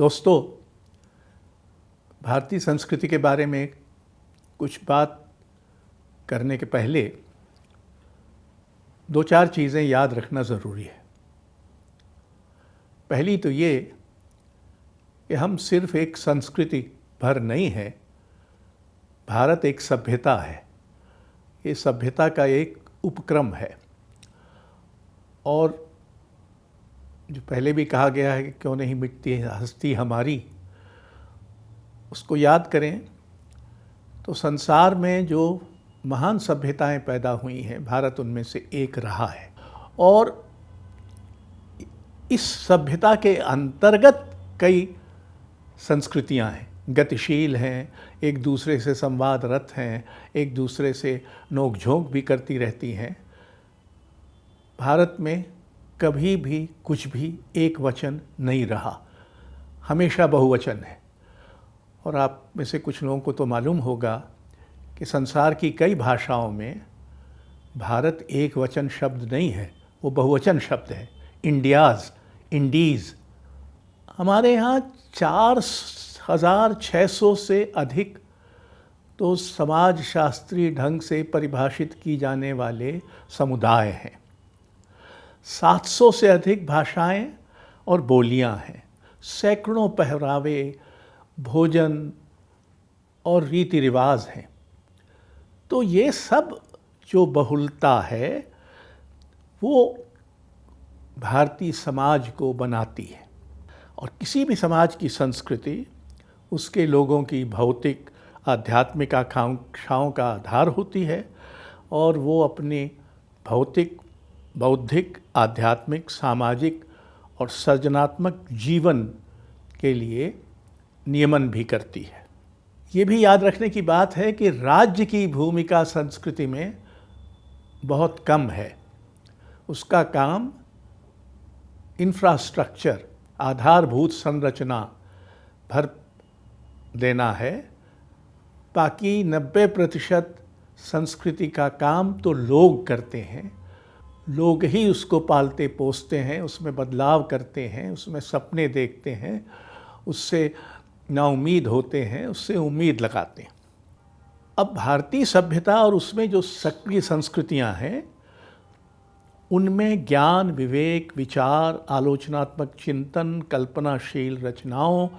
दोस्तों, भारतीय संस्कृति के बारे में कुछ बात करने के पहले दो चार चीज़ें याद रखना ज़रूरी है। पहली तो ये कि हम सिर्फ एक संस्कृति भर नहीं है, भारत एक सभ्यता है। ये सभ्यता का एक उपक्रम है और जो पहले भी कहा गया है कि क्यों नहीं मिटती हस्ती हमारी, उसको याद करें तो संसार में जो महान सभ्यताएं पैदा हुई हैं, भारत उनमें से एक रहा है। और इस सभ्यता के अंतर्गत कई संस्कृतियां हैं, गतिशील हैं, एक दूसरे से संवादरत हैं, एक दूसरे से नोक-झोंक भी करती रहती हैं। भारत में कभी भी कुछ भी एक वचन नहीं रहा, हमेशा बहुवचन है। और आप में से कुछ लोगों को तो मालूम होगा कि संसार की कई भाषाओं में भारत एक वचन शब्द नहीं है, वो बहुवचन शब्द है। India's, Indies. हमारे यहाँ 4,600 से अधिक तो समाजशास्त्रीय ढंग से परिभाषित की जाने वाले समुदाय हैं। 700 से अधिक भाषाएं और बोलियां हैं। सैकड़ों पहरावे, भोजन और रीति रिवाज हैं। तो ये सब जो बहुलता है वो भारतीय समाज को बनाती है। और किसी भी समाज की संस्कृति उसके लोगों की भौतिक आध्यात्मिक आकांक्षाओं का आधार होती है और वो अपने भौतिक, बौद्धिक, आध्यात्मिक, सामाजिक और सृजनात्मक जीवन के लिए नियमन भी करती है। ये भी याद रखने की बात है कि राज्य की भूमिका संस्कृति में बहुत कम है। उसका काम इंफ्रास्ट्रक्चर, आधारभूत संरचना भर देना है। बाकी 90% संस्कृति का काम तो लोग करते हैं। लोग ही उसको पालते पोसते हैं, उसमें बदलाव करते हैं, उसमें सपने देखते हैं, उससे नाउम्मीद होते हैं, उससे उम्मीद लगाते हैं। अब भारतीय सभ्यता और उसमें जो सक्रिय संस्कृतियां हैं, उनमें ज्ञान, विवेक, विचार, आलोचनात्मक चिंतन, कल्पनाशील रचनाओं,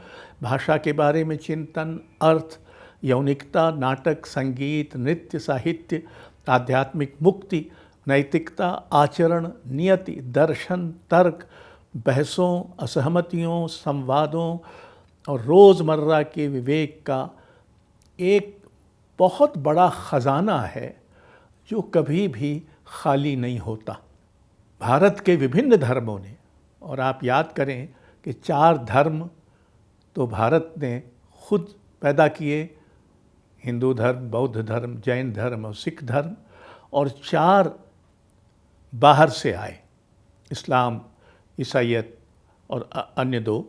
भाषा के बारे में चिंतन, अर्थ, यौनिकता, नाटक, संगीत, नृत्य, साहित्य, आध्यात्मिक मुक्ति, नैतिकता, आचरण, नियति, दर्शन, तर्क, बहसों, असहमतियों, संवादों और रोज़मर्रा के विवेक का एक बहुत बड़ा ख़जाना है जो कभी भी खाली नहीं होता। भारत के विभिन्न धर्मों ने, और आप याद करें कि 4 धर्म तो भारत ने खुद पैदा किए, हिंदू धर्म, बौद्ध धर्म, जैन धर्म और सिख धर्म, और 4 बाहर से आए, इस्लाम, ईसाईयत और अन्य 2।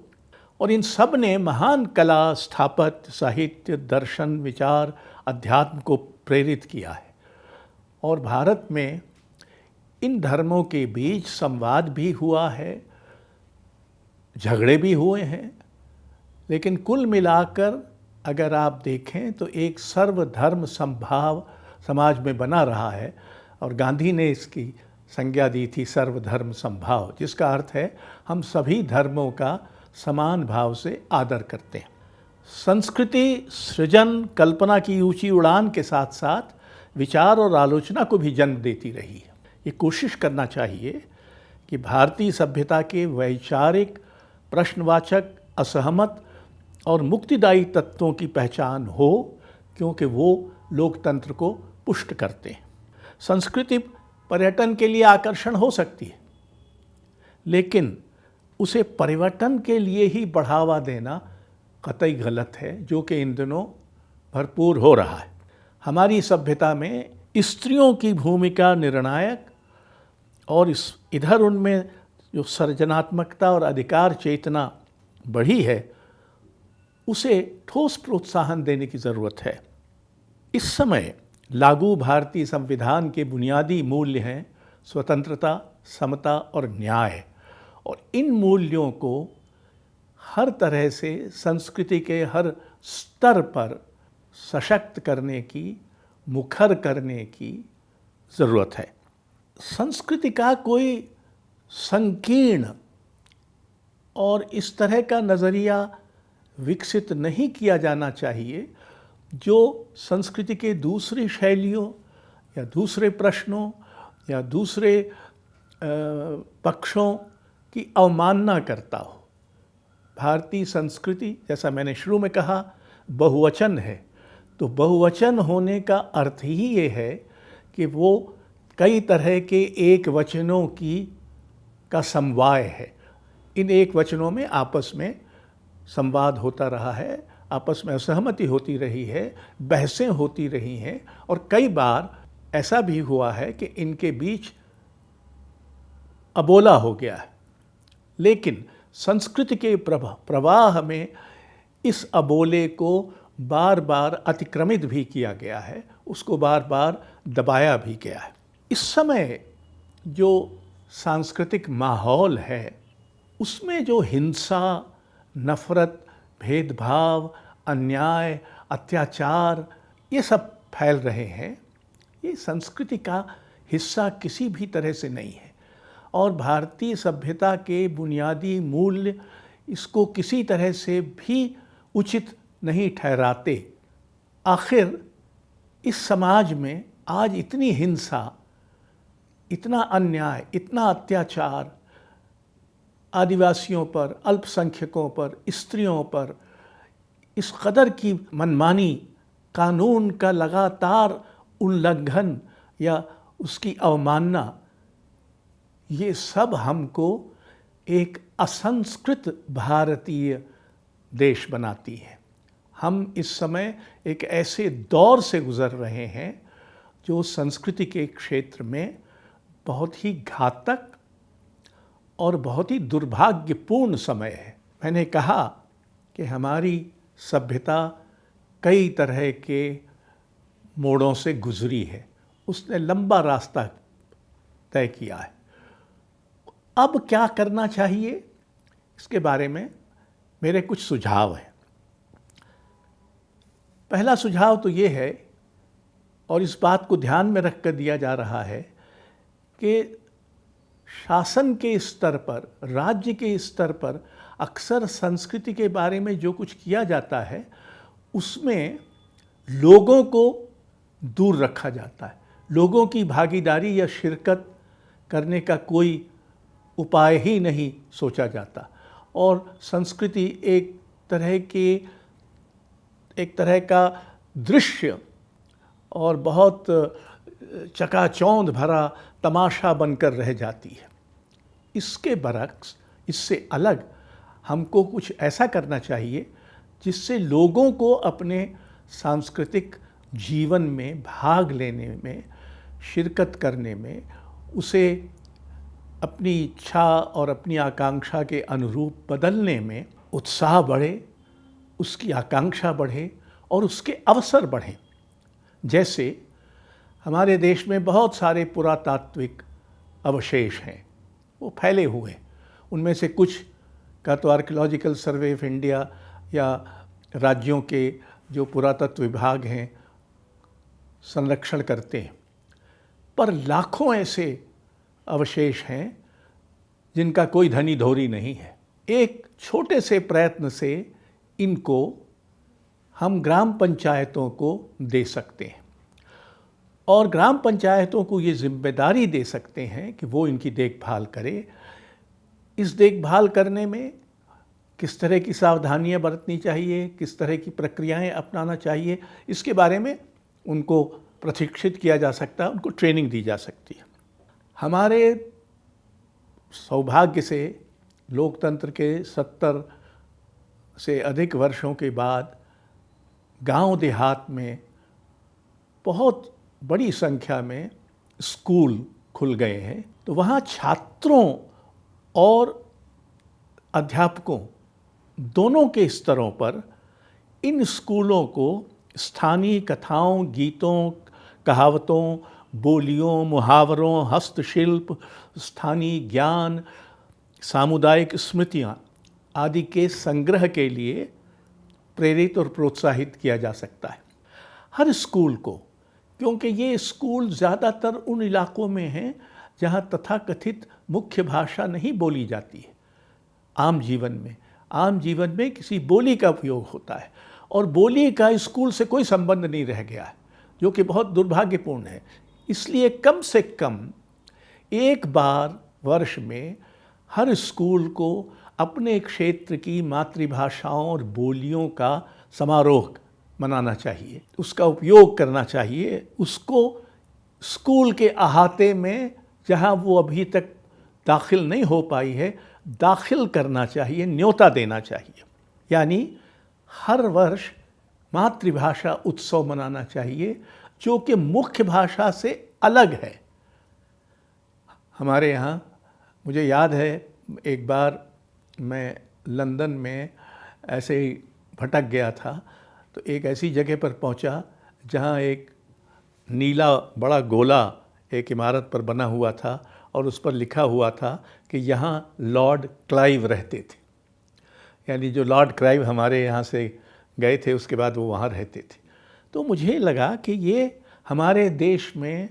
और इन सब ने महान कला, स्थापत्य, साहित्य, दर्शन, विचार, अध्यात्म को प्रेरित किया है। और भारत में इन धर्मों के बीच संवाद भी हुआ है, झगड़े भी हुए हैं, लेकिन कुल मिलाकर अगर आप देखें तो एक सर्वधर्म समभाव समाज में बना रहा है। और गांधी ने इसकी संज्ञा दी थी सर्वधर्म समभाव, जिसका अर्थ है हम सभी धर्मों का समान भाव से आदर करते हैं। संस्कृति सृजन, कल्पना की ऊंची उड़ान के साथ साथ विचार और आलोचना को भी जन्म देती रही है। ये कोशिश करना चाहिए कि भारतीय सभ्यता के वैचारिक, प्रश्नवाचक, असहमत और मुक्तिदायी तत्वों की पहचान हो, क्योंकि वो लोकतंत्र को पुष्ट करते हैं। संस्कृति पर्यटन के लिए आकर्षण हो सकती है, लेकिन उसे परिवर्तन के लिए ही बढ़ावा देना कतई गलत है, जो कि इन दिनों भरपूर हो रहा है। हमारी सभ्यता में स्त्रियों की भूमिका निर्णायक और इधर उनमें जो सृजनात्मकता और अधिकार चेतना बढ़ी है, उसे ठोस प्रोत्साहन देने की ज़रूरत है। इस समय लागू भारतीय संविधान के बुनियादी मूल्य हैं स्वतंत्रता, समता और न्याय। और इन मूल्यों को हर तरह से संस्कृति के हर स्तर पर सशक्त करने की, मुखर करने की ज़रूरत है। संस्कृति का कोई संकीर्ण और इस तरह का नज़रिया विकसित नहीं किया जाना चाहिए जो संस्कृति के दूसरी शैलियों या दूसरे प्रश्नों या दूसरे पक्षों की अवमानना करता हो। भारतीय संस्कृति, जैसा मैंने शुरू में कहा, बहुवचन है, तो बहुवचन होने का अर्थ ही ये है कि वो कई तरह के एक वचनों का समवाय है। इन एक वचनों में आपस में संवाद होता रहा है, आपस में असहमति होती रही है, बहसें होती रही हैं, और कई बार ऐसा भी हुआ है कि इनके बीच अबोला हो गया है। लेकिन संस्कृति के प्रवाह में इस अबोले को बार बार अतिक्रमित भी किया गया है, उसको बार बार दबाया भी गया है। इस समय जो सांस्कृतिक माहौल है उसमें जो हिंसा, नफ़रत, भेदभाव, अन्याय, अत्याचार ये सब फैल रहे हैं, ये संस्कृति का हिस्सा किसी भी तरह से नहीं है। और भारतीय सभ्यता के बुनियादी मूल्य इसको किसी तरह से भी उचित नहीं ठहराते। आखिर इस समाज में आज इतनी हिंसा, इतना अन्याय, इतना अत्याचार आदिवासियों पर, अल्पसंख्यकों पर, स्त्रियों पर, इस कदर की मनमानी, कानून का लगातार उल्लंघन या उसकी अवमानना, ये सब हमको एक असंस्कृत भारतीय देश बनाती है। हम इस समय एक ऐसे दौर से गुज़र रहे हैं जो संस्कृति के क्षेत्र में बहुत ही घातक और बहुत ही दुर्भाग्यपूर्ण समय है। मैंने कहा कि हमारी सभ्यता कई तरह के मोड़ों से गुजरी है, उसने लंबा रास्ता तय किया है। अब क्या करना चाहिए, इसके बारे में मेरे कुछ सुझाव हैं। पहला सुझाव तो ये है, और इस बात को ध्यान में रख कर दिया जा रहा है, कि शासन के स्तर पर, राज्य के स्तर पर अक्सर संस्कृति के बारे में जो कुछ किया जाता है उसमें लोगों को दूर रखा जाता है। लोगों की भागीदारी या शिरकत करने का कोई उपाय ही नहीं सोचा जाता, और संस्कृति एक तरह का दृश्य और बहुत चकाचौंध भरा तमाशा बनकर रह जाती है। इसके बरक्स, इससे अलग हमको कुछ ऐसा करना चाहिए जिससे लोगों को अपने सांस्कृतिक जीवन में भाग लेने में, शिरकत करने में, उसे अपनी इच्छा और अपनी आकांक्षा के अनुरूप बदलने में उत्साह बढ़े, उसकी आकांक्षा बढ़े और उसके अवसर बढ़ें। जैसे हमारे देश में बहुत सारे पुरातात्विक अवशेष हैं, वो फैले हुए हैं। उनमें से कुछ का तो आर्कियोलॉजिकल सर्वे ऑफ इंडिया या राज्यों के जो पुरातत्व विभाग हैं संरक्षण करते हैं, पर लाखों ऐसे अवशेष हैं जिनका कोई धनी धोरी नहीं है। एक छोटे से प्रयत्न से इनको हम ग्राम पंचायतों को दे सकते हैं, और ग्राम पंचायतों को ये जिम्मेदारी दे सकते हैं कि वो इनकी देखभाल करे। इस देखभाल करने में किस तरह की सावधानियां बरतनी चाहिए, किस तरह की प्रक्रियाएं अपनाना चाहिए, इसके बारे में उनको प्रशिक्षित किया जा सकता है, उनको ट्रेनिंग दी जा सकती है। हमारे सौभाग्य से लोकतंत्र के 70 से अधिक वर्षों के बाद गांव देहात में बहुत बड़ी संख्या में स्कूल खुल गए हैं, तो वहाँ छात्रों और अध्यापकों दोनों के स्तरों पर इन स्कूलों को स्थानीय कथाओं, गीतों, कहावतों, बोलियों, मुहावरों, हस्तशिल्प, स्थानीय ज्ञान, सामुदायिक स्मृतियाँ आदि के संग्रह के लिए प्रेरित और प्रोत्साहित किया जा सकता है। हर स्कूल को, क्योंकि ये स्कूल ज़्यादातर उन इलाकों में हैं जहाँ तथाकथित मुख्य भाषा नहीं बोली जाती है। आम जीवन में किसी बोली का उपयोग होता है और बोली का स्कूल से कोई संबंध नहीं रह गया है, जो कि बहुत दुर्भाग्यपूर्ण है। इसलिए कम से कम एक बार वर्ष में हर स्कूल को अपने क्षेत्र की मातृभाषाओं और बोलियों का समारोह मनाना चाहिए, उसका उपयोग करना चाहिए, उसको स्कूल के अहाते में जहाँ वो अभी तक दाखिल नहीं हो पाई है दाखिल करना चाहिए, न्योता देना चाहिए। यानी हर वर्ष मातृभाषा उत्सव मनाना चाहिए जो कि मुख्य भाषा से अलग है। हमारे यहाँ मुझे याद है एक बार मैं लंदन में ऐसे ही भटक गया था, तो एक ऐसी जगह पर पहुंचा जहां एक नीला बड़ा गोला एक इमारत पर बना हुआ था और उस पर लिखा हुआ था कि यहाँ लॉर्ड क्लाइव रहते थे। यानी जो लॉर्ड क्लाइव हमारे यहाँ से गए थे उसके बाद वो वहाँ रहते थे। तो मुझे लगा कि ये हमारे देश में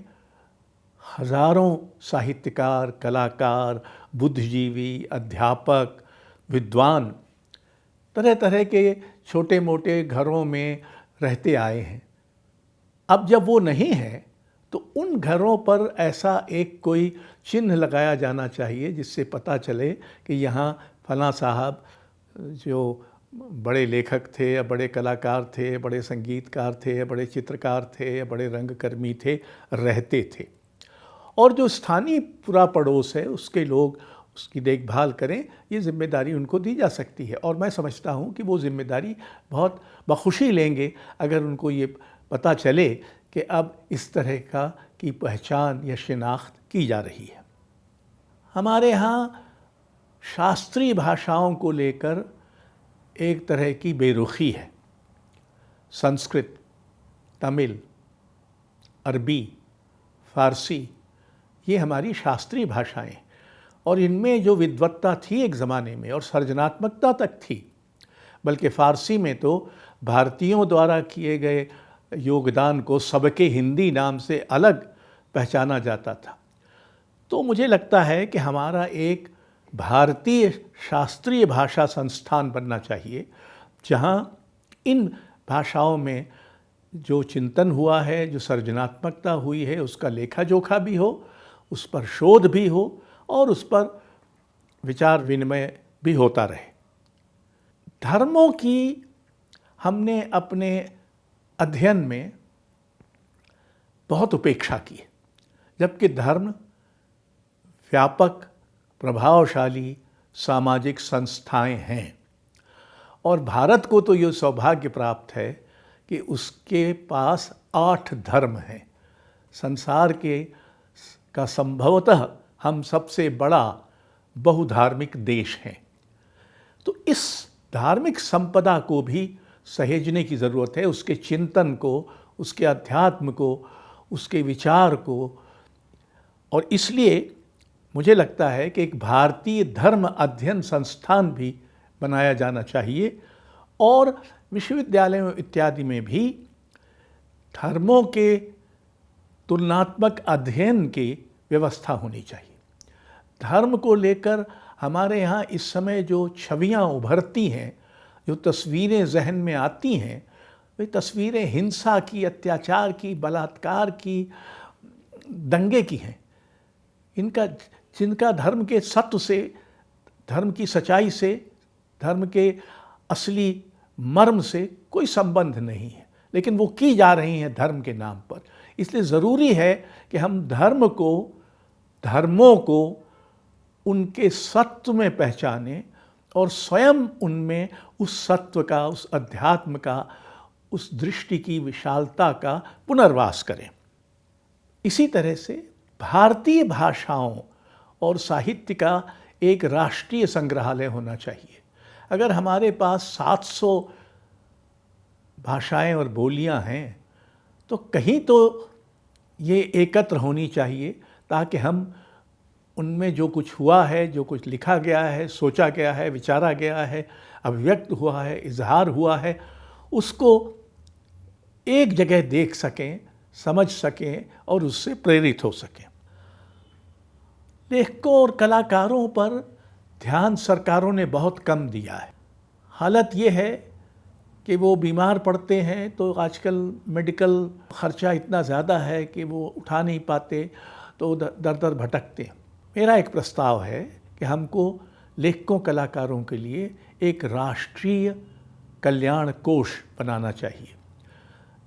हज़ारों साहित्यकार, कलाकार, बुद्धिजीवी, अध्यापक, विद्वान तरह तरह के छोटे मोटे घरों में रहते आए हैं। अब जब वो नहीं है तो उन घरों पर ऐसा एक कोई चिन्ह लगाया जाना चाहिए जिससे पता चले कि यहाँ फलां साहब जो बड़े लेखक थे या बड़े कलाकार थे, बड़े संगीतकार थे, बड़े चित्रकार थे या बड़े रंगकर्मी थे, रहते थे। और जो स्थानीय पूरा पड़ोस है उसके लोग उसकी देखभाल करें, ये जिम्मेदारी उनको दी जा सकती है। और मैं समझता हूँ कि वो जिम्मेदारी बहुत बखुशी लेंगे अगर उनको ये पता चले कि अब इस तरह की पहचान या शिनाख्त की जा रही है। हमारे यहाँ शास्त्रीय भाषाओं को लेकर एक तरह की बेरुखी है। संस्कृत, तमिल, अरबी, फारसी, ये हमारी शास्त्रीय भाषाएं और इनमें जो विद्वत्ता थी एक ज़माने में और सृजनात्मकता तक थी, बल्कि फ़ारसी में तो भारतीयों द्वारा किए गए योगदान को सबके हिंदी नाम से अलग पहचाना जाता था। तो मुझे लगता है कि हमारा एक भारतीय शास्त्रीय भाषा संस्थान बनना चाहिए जहाँ इन भाषाओं में जो चिंतन हुआ है, जो सृजनात्मकता हुई है, उसका लेखा जोखा भी हो, उस पर शोध भी हो और उस पर विचार विनिमय भी होता रहे। धर्मों की हमने अपने अध्ययन में बहुत उपेक्षा की है, जबकि धर्म व्यापक प्रभावशाली सामाजिक संस्थाएं हैं और भारत को तो ये सौभाग्य प्राप्त है कि उसके पास 8 धर्म हैं। संसार का संभवतः हम सबसे बड़ा बहुधार्मिक देश हैं। तो इस धार्मिक संपदा को भी सहेजने की ज़रूरत है, उसके चिंतन को, उसके अध्यात्म को, उसके विचार को। और इसलिए मुझे लगता है कि एक भारतीय धर्म अध्ययन संस्थान भी बनाया जाना चाहिए और विश्वविद्यालयों इत्यादि में भी धर्मों के तुलनात्मक अध्ययन की व्यवस्था होनी चाहिए। धर्म को लेकर हमारे यहाँ इस समय जो छवियाँ उभरती हैं, जो तस्वीरें जहन में आती हैं, वे तस्वीरें हिंसा की, अत्याचार की, बलात्कार की, दंगे की हैं। जिनका धर्म के सत्व से, धर्म की सच्चाई से, धर्म के असली मर्म से कोई संबंध नहीं है, लेकिन वो की जा रही हैं धर्म के नाम पर। इसलिए ज़रूरी है कि हम धर्मों को उनके सत्व में पहचानें और स्वयं उनमें उस सत्व का, उस अध्यात्म का, उस दृष्टि की विशालता का पुनर्वास करें। इसी तरह से भारतीय भाषाओं और साहित्य का एक राष्ट्रीय संग्रहालय होना चाहिए। अगर हमारे पास 700 भाषाएं और बोलियां हैं तो कहीं तो ये एकत्र होनी चाहिए ताकि हम उनमें जो कुछ हुआ है, जो कुछ लिखा गया है, सोचा गया है, विचारा गया है, अभिव्यक्त हुआ है, इजहार हुआ है, उसको एक जगह देख सकें, समझ सकें और उससे प्रेरित हो सकें। लेखकों और कलाकारों पर ध्यान सरकारों ने बहुत कम दिया है। हालत ये है कि वो बीमार पड़ते हैं तो आजकल मेडिकल खर्चा इतना ज़्यादा है कि वो उठा नहीं पाते, तो दर दर भटकते हैं। मेरा एक प्रस्ताव है कि हमको लेखकों कलाकारों के लिए एक राष्ट्रीय कल्याण कोष बनाना चाहिए,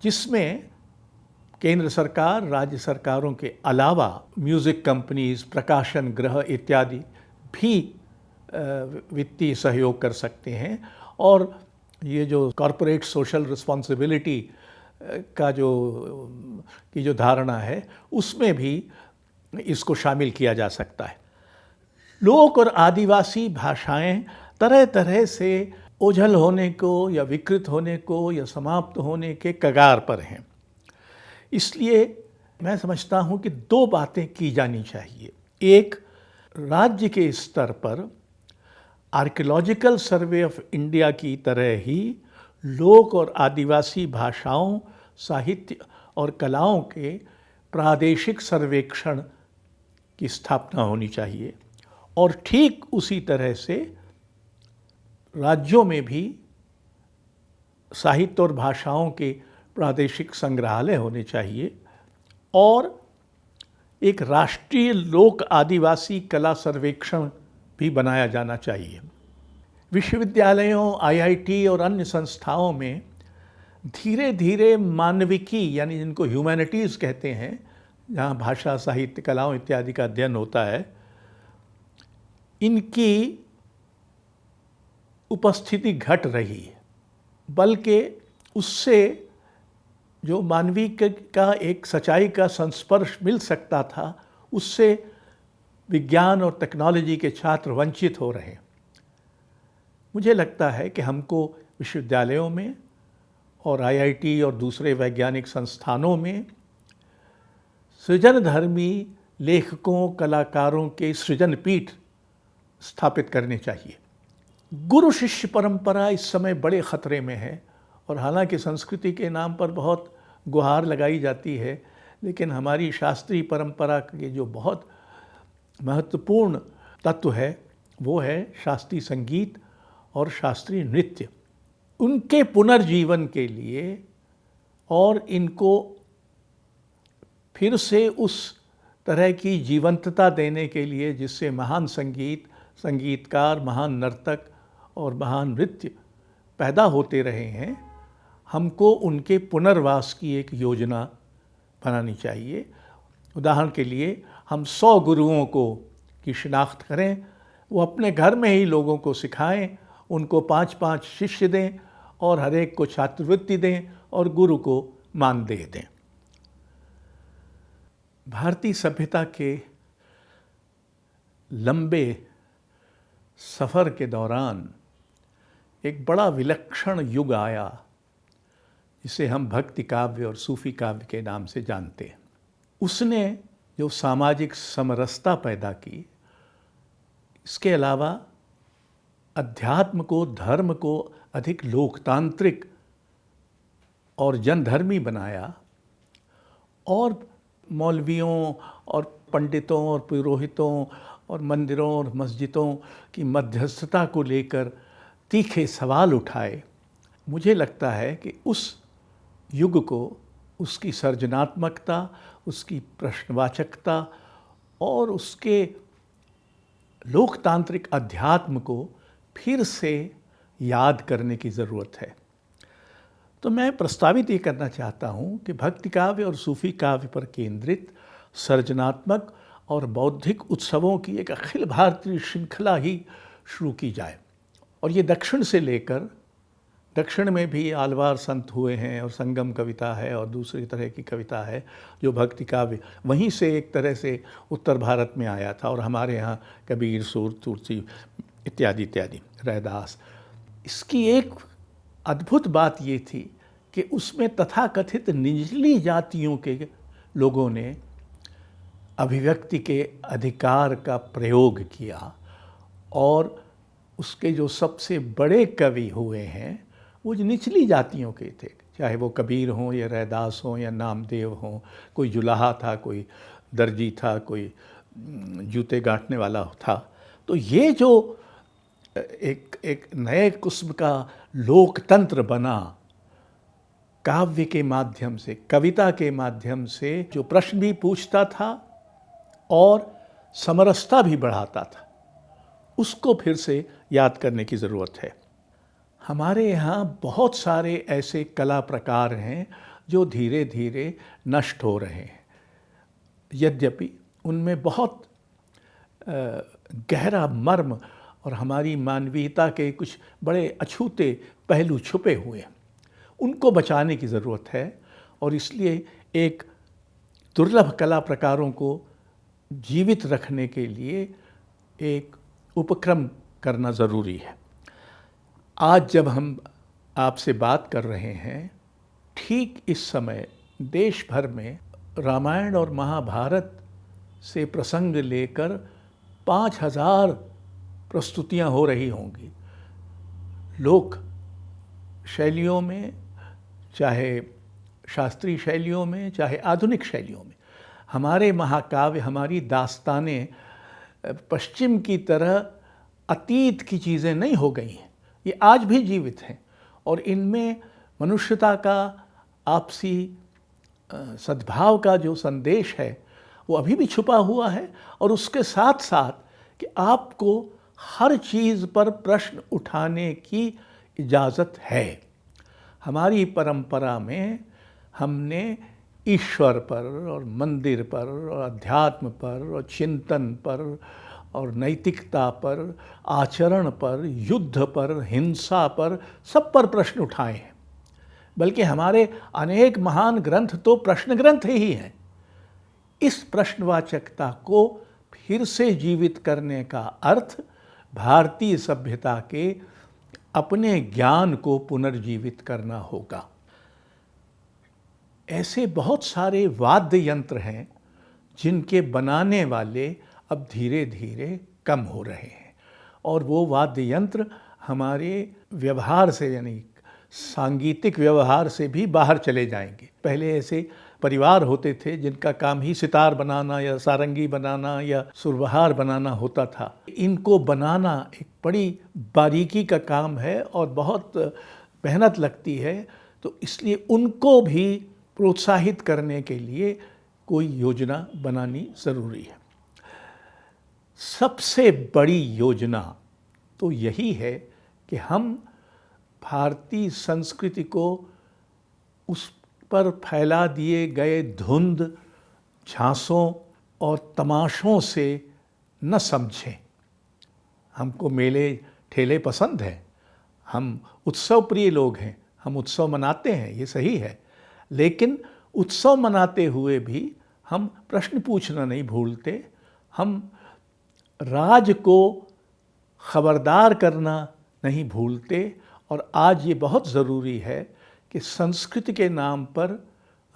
जिसमें केंद्र सरकार, राज्य सरकारों के अलावा म्यूज़िक कंपनीज, प्रकाशन गृह इत्यादि भी वित्तीय सहयोग कर सकते हैं। और ये जो कॉरपोरेट सोशल रिस्पॉन्सिबिलिटी का जो धारणा है, उसमें भी इसको शामिल किया जा सकता है। लोक और आदिवासी भाषाएं तरह तरह से ओझल होने को या विकृत होने को या समाप्त होने के कगार पर हैं। इसलिए मैं समझता हूँ कि दो बातें की जानी चाहिए। एक, राज्य के स्तर पर आर्कियोलॉजिकल सर्वे ऑफ इंडिया की तरह ही लोक और आदिवासी भाषाओं, साहित्य और कलाओं के प्रादेशिक सर्वेक्षण की स्थापना होनी चाहिए। और ठीक उसी तरह से राज्यों में भी साहित्य और भाषाओं के प्रादेशिक संग्रहालय होने चाहिए और एक राष्ट्रीय लोक आदिवासी कला सर्वेक्षण भी बनाया जाना चाहिए। विश्वविद्यालयों, आईआईटी और अन्य संस्थाओं में धीरे धीरे मानविकी, यानी जिनको ह्यूमैनिटीज़ कहते हैं, जहाँ भाषा, साहित्य, कलाओं इत्यादि का अध्ययन होता है, इनकी उपस्थिति घट रही है। बल्कि उससे जो मानवीय का एक सच्चाई का संस्पर्श मिल सकता था, उससे विज्ञान और टेक्नोलॉजी के छात्र वंचित हो रहे हैं। मुझे लगता है कि हमको विश्वविद्यालयों में और आईआईटी और दूसरे वैज्ञानिक संस्थानों में सृजनधर्मी लेखकों, कलाकारों के सृजन पीठ स्थापित करने चाहिए। गुरु शिष्य परंपरा इस समय बड़े खतरे में है और हालांकि संस्कृति के नाम पर बहुत गुहार लगाई जाती है, लेकिन हमारी शास्त्रीय परंपरा के जो बहुत महत्वपूर्ण तत्व है वो है शास्त्रीय संगीत और शास्त्रीय नृत्य। उनके पुनर्जीवन के लिए और इनको फिर से उस तरह की जीवंतता देने के लिए जिससे महान संगीत, संगीतकार, महान नर्तक और महान नृत्य पैदा होते रहे हैं, हमको उनके पुनर्वास की एक योजना बनानी चाहिए। उदाहरण के लिए हम 100 गुरुओं की शिनाख्त करें, वो अपने घर में ही लोगों को सिखाएं, उनको 5-5 शिष्य दें और हर एक को छात्रवृत्ति दें और गुरु को मानदेय दें। भारतीय सभ्यता के लंबे सफ़र के दौरान एक बड़ा विलक्षण युग आया जिसे हम भक्ति काव्य और सूफी काव्य के नाम से जानते हैं। उसने जो सामाजिक समरसता पैदा की, इसके अलावा अध्यात्म को, धर्म को अधिक लोकतांत्रिक और जनधर्मी बनाया और मौलवियों और पंडितों और पुरोहितों और मंदिरों और मस्जिदों की मध्यस्थता को लेकर तीखे सवाल उठाए। मुझे लगता है कि उस युग को उसकी सर्जनात्मकता, उसकी प्रश्नवाचकता और उसके लोकतांत्रिक अध्यात्म को फिर से याद करने की ज़रूरत है। तो मैं प्रस्तावित ये करना चाहता हूँ कि भक्ति काव्य और सूफी काव्य पर केंद्रित सर्जनात्मक और बौद्धिक उत्सवों की एक अखिल भारतीय श्रृंखला ही शुरू की जाए। और ये दक्षिण से लेकर, दक्षिण में भी आलवार संत हुए हैं और संगम कविता है और दूसरी तरह की कविता है जो भक्ति काव्य, वहीं से एक तरह से उत्तर भारत में आया था और हमारे यहाँ कबीर, सूर, तुलसी इत्यादि इत्यादि, रैदास। इसकी एक अद्भुत बात ये थी कि उसमें तथाकथित निचली जातियों के लोगों ने अभिव्यक्ति के अधिकार का प्रयोग किया और उसके जो सबसे बड़े कवि हुए हैं वो जो निचली जातियों के थे, चाहे वो कबीर हों या रैदास हों या नामदेव हों, कोई जुलाहा था, कोई दर्जी था, कोई जूते गांठने वाला था। तो ये जो एक नए किस्म का लोकतंत्र बना काव्य के माध्यम से, कविता के माध्यम से, जो प्रश्न भी पूछता था और समरसता भी बढ़ाता था, उसको फिर से याद करने की ज़रूरत है। हमारे यहाँ बहुत सारे ऐसे कला प्रकार हैं जो धीरे धीरे नष्ट हो रहे हैं, यद्यपि उनमें बहुत गहरा मर्म और हमारी मानवीयता के कुछ बड़े अछूते पहलू छुपे हुए हैं। उनको बचाने की ज़रूरत है और इसलिए एक दुर्लभ कला प्रकारों को जीवित रखने के लिए एक उपक्रम करना ज़रूरी है। आज जब हम आपसे बात कर रहे हैं, ठीक इस समय देश भर में रामायण और महाभारत से प्रसंग लेकर 5000 प्रस्तुतियां हो रही होंगी। लोक शैलियों में, चाहे शास्त्रीय शैलियों में, चाहे आधुनिक शैलियों में, हमारे महाकाव्य, हमारी दास्तानें पश्चिम की तरह अतीत की चीज़ें नहीं हो गई हैं। ये आज भी जीवित हैं और इनमें मनुष्यता का, आपसी सद्भाव का जो संदेश है वो अभी भी छुपा हुआ है। और उसके साथ साथ कि आपको हर चीज़ पर प्रश्न उठाने की इजाज़त है। हमारी परंपरा में हमने ईश्वर पर और मंदिर पर और अध्यात्म पर और चिंतन पर और नैतिकता पर, आचरण पर, युद्ध पर, हिंसा पर, सब पर प्रश्न उठाए हैं। बल्कि हमारे अनेक महान ग्रंथ तो प्रश्न ग्रंथ ही हैं। इस प्रश्नवाचकता को फिर से जीवित करने का अर्थ भारतीय सभ्यता के अपने ज्ञान को पुनर्जीवित करना होगा। ऐसे बहुत सारे वाद्य यंत्र हैं जिनके बनाने वाले अब धीरे धीरे कम हो रहे हैं और वो वाद्य यंत्र हमारे व्यवहार से, यानी सांगीतिक व्यवहार से भी बाहर चले जाएंगे। पहले ऐसे परिवार होते थे जिनका काम ही सितार बनाना या सारंगी बनाना या सुरबहार बनाना होता था। इनको बनाना एक बड़ी बारीकी का काम है और बहुत मेहनत लगती है, तो इसलिए उनको भी प्रोत्साहित करने के लिए कोई योजना बनानी ज़रूरी है। सबसे बड़ी योजना तो यही है कि हम भारतीय संस्कृति को उस पर फैला दिए गए धुंध, झांसों और तमाशों से न समझें। हमको मेले ठेले पसंद हैं, हम उत्सव प्रिय लोग हैं, हम उत्सव मनाते हैं, ये सही है। लेकिन उत्सव मनाते हुए भी हम प्रश्न पूछना नहीं भूलते, हम राज को खबरदार करना नहीं भूलते। और आज ये बहुत ज़रूरी है कि संस्कृति के नाम पर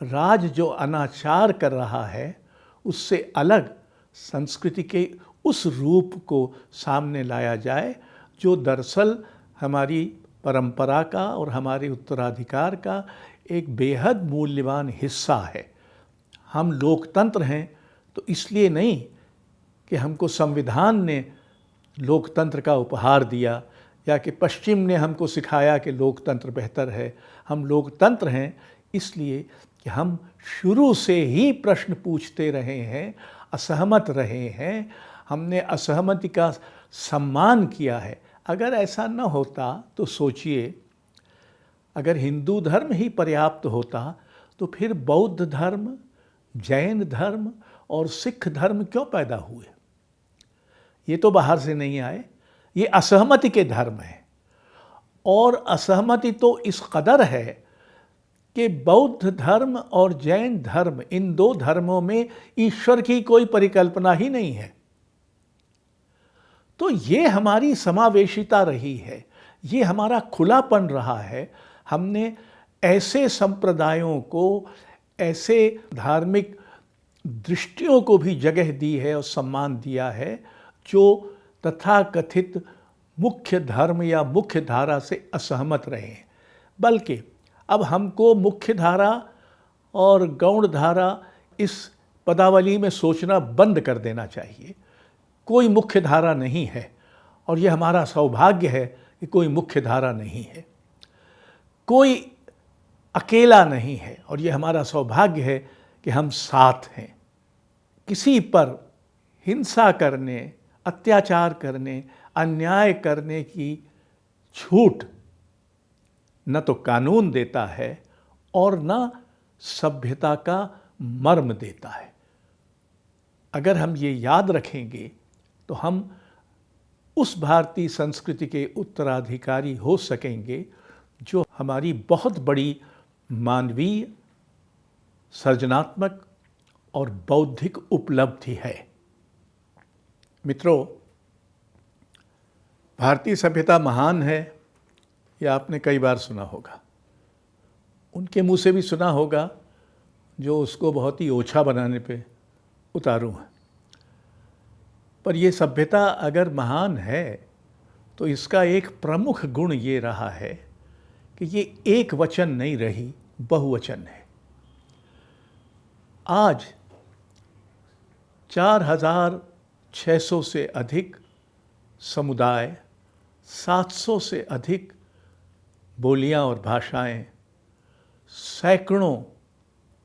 राज जो अनाचार कर रहा है, उससे अलग संस्कृति के उस रूप को सामने लाया जाए जो दरअसल हमारी परंपरा का और हमारे उत्तराधिकार का एक बेहद मूल्यवान हिस्सा है। हम लोकतंत्र हैं तो इसलिए नहीं कि हमको संविधान ने लोकतंत्र का उपहार दिया या कि पश्चिम ने हमको सिखाया कि लोकतंत्र बेहतर है। हम लोकतंत्र हैं इसलिए कि हम शुरू से ही प्रश्न पूछते रहे हैं, असहमत रहे हैं, हमने असहमति का सम्मान किया है। अगर ऐसा न होता तो सोचिए, अगर हिंदू धर्म ही पर्याप्त होता तो फिर बौद्ध धर्म, जैन धर्म और सिख धर्म क्यों पैदा हुए? ये तो बाहर से नहीं आए, ये असहमति के धर्म हैं। और असहमति तो इस कदर है कि बौद्ध धर्म और जैन धर्म, इन दो धर्मों में ईश्वर की कोई परिकल्पना ही नहीं है। तो ये हमारी समावेशिता रही है, ये हमारा खुलापन रहा है। हमने ऐसे संप्रदायों को, ऐसे धार्मिक दृष्टियों को भी जगह दी है और सम्मान दिया है जो तथाकथित मुख्य धर्म या मुख्य धारा से असहमत रहे हैं। बल्कि अब हमको मुख्य धारा और गौण धारा इस पदावली में सोचना बंद कर देना चाहिए। कोई मुख्य धारा नहीं है और यह हमारा सौभाग्य है कि कोई मुख्य धारा नहीं है। कोई अकेला नहीं है और यह हमारा सौभाग्य है कि हम साथ हैं। किसी पर हिंसा करने, अत्याचार करने, अन्याय करने की छूट न तो कानून देता है और न सभ्यता का मर्म देता है। अगर हम ये याद रखेंगे तो हम उस भारतीय संस्कृति के उत्तराधिकारी हो सकेंगे जो हमारी बहुत बड़ी मानवीय, सृजनात्मक और बौद्धिक उपलब्धि है। मित्रों, भारतीय सभ्यता महान है, यह आपने कई बार सुना होगा। उनके मुंह से भी सुना होगा जो उसको बहुत ही ओछा बनाने पे उतारू हैं। पर यह सभ्यता अगर महान है तो इसका एक प्रमुख गुण ये रहा है कि ये एक वचन नहीं रही, बहुवचन है। आज 4,600 से अधिक समुदाय, 700 से अधिक बोलियां और भाषाएं, सैकड़ों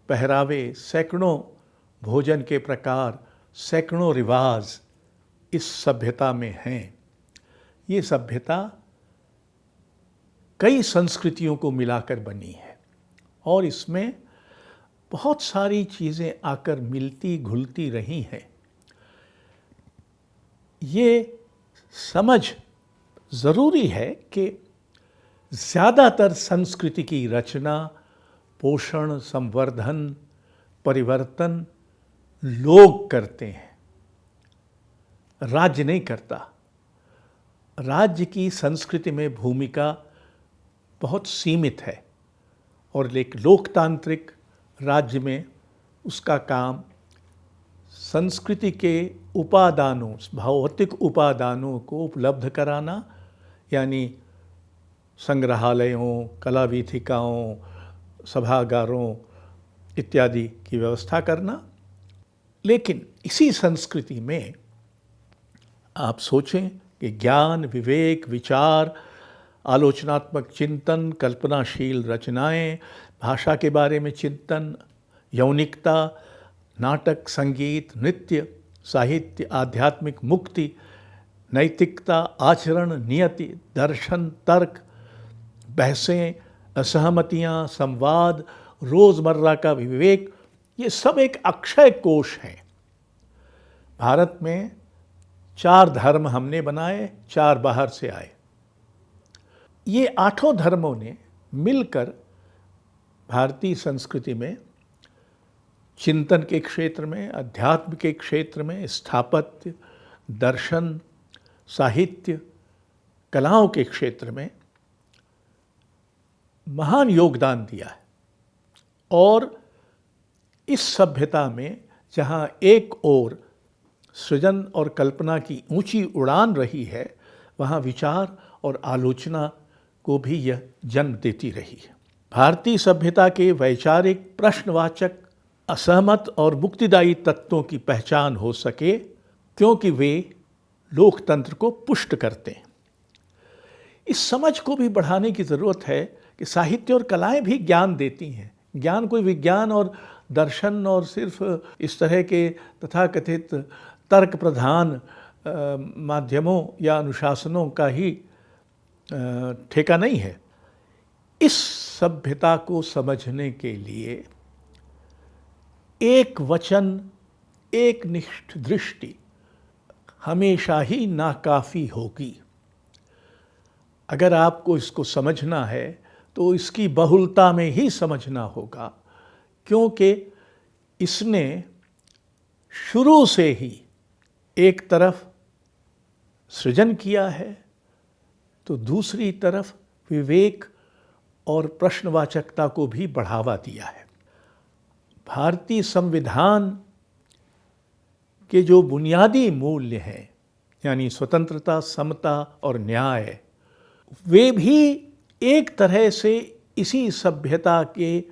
पहरावे, सैकड़ों भोजन के प्रकार, सैकड़ों रिवाज इस सभ्यता में हैं। ये सभ्यता कई संस्कृतियों को मिलाकर बनी है और इसमें बहुत सारी चीज़ें आकर मिलती घुलती रही हैं। ये समझ ज़रूरी है कि ज़्यादातर संस्कृति की रचना, पोषण, संवर्धन, परिवर्तन लोग करते हैं, राज्य नहीं करता। राज्य की संस्कृति में भूमिका बहुत सीमित है और एक लोकतांत्रिक राज्य में उसका काम संस्कृति के उपादानों, भौतिक उपादानों को उपलब्ध कराना, यानी संग्रहालयों, कला वीथिकाओं, सभागारों इत्यादि की व्यवस्था करना। लेकिन इसी संस्कृति में आप सोचें कि ज्ञान, विवेक, विचार, आलोचनात्मक चिंतन, कल्पनाशील रचनाएं, भाषा के बारे में चिंतन, यौनिकता, नाटक, संगीत, नृत्य, साहित्य, आध्यात्मिक मुक्ति, नैतिकता, आचरण, नियति, दर्शन, तर्क, बहसें, असहमतियाँ, संवाद, रोज़मर्रा का विवेक, ये सब एक अक्षय कोश है। भारत में 4 धर्म हमने बनाए, 4 बाहर से आए। ये 8 धर्मों ने मिलकर भारतीय संस्कृति में चिंतन के क्षेत्र में, अध्यात्म के क्षेत्र में, स्थापत्य, दर्शन, साहित्य, कलाओं के क्षेत्र में महान योगदान दिया है। और इस सभ्यता में जहाँ एक ओर सृजन और कल्पना की ऊंची उड़ान रही है, वहाँ विचार और आलोचना को भी यह जन्म देती रही है। भारतीय सभ्यता के वैचारिक, प्रश्नवाचक, असहमत और मुक्तिदायी तत्वों की पहचान हो सके क्योंकि वे लोकतंत्र को पुष्ट करते हैं। इस समझ को भी बढ़ाने की ज़रूरत है कि साहित्य और कलाएं भी ज्ञान देती हैं। ज्ञान कोई विज्ञान और दर्शन और सिर्फ इस तरह के तथाकथित तर्क प्रधान माध्यमों या अनुशासनों का ही ठेका नहीं है। इस सभ्यता को समझने के लिए एक वचन, एक निष्ठ दृष्टि हमेशा ही नाकाफ़ी होगी। अगर आपको इसको समझना है तो इसकी बहुलता में ही समझना होगा, क्योंकि इसने शुरू से ही एक तरफ सृजन किया है तो दूसरी तरफ विवेक और प्रश्नवाचकता को भी बढ़ावा दिया है। भारतीय संविधान के जो बुनियादी मूल्य हैं, यानी स्वतंत्रता, समता और न्याय, वे भी एक तरह से इसी सभ्यता के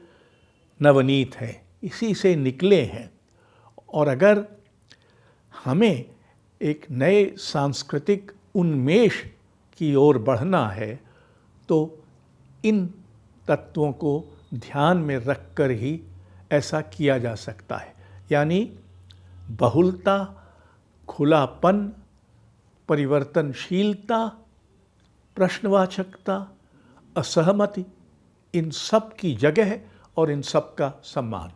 नवनीत हैं, इसी से निकले हैं। और अगर हमें एक नए सांस्कृतिक उन्मेष की ओर बढ़ना है तो इन तत्वों को ध्यान में रखकर ही ऐसा किया जा सकता है। यानी बहुलता, खुलापन, परिवर्तनशीलता, प्रश्नवाचकता, असहमति, इन सब की जगह और इन सब का सम्मान।